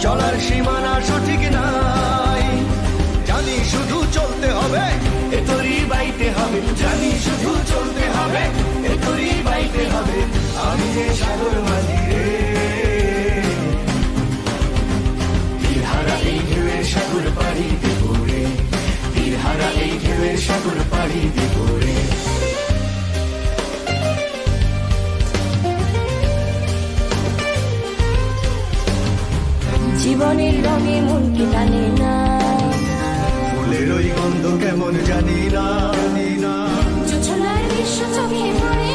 চলার সীমানা সঠিক নাই। জানি শুধু চলতে হবে, এ তরি বাইতে হবে। জানি শুধু চলতে হবে, এ তরি বাইতে হবে। আমি যে সাগর মাঝি রে, তীরহারা এই ঢেউয়ের সাগর পাড়ি দেব রে, তীরহারা এই ঢেউয়ের সাগর পাড়ি দেব রে। জীবনের রঙে মন কি টানে না, ফুলের ওই গন্ধ কেমন জানি না, জোছনার দৃশ্য চোখে পড়ে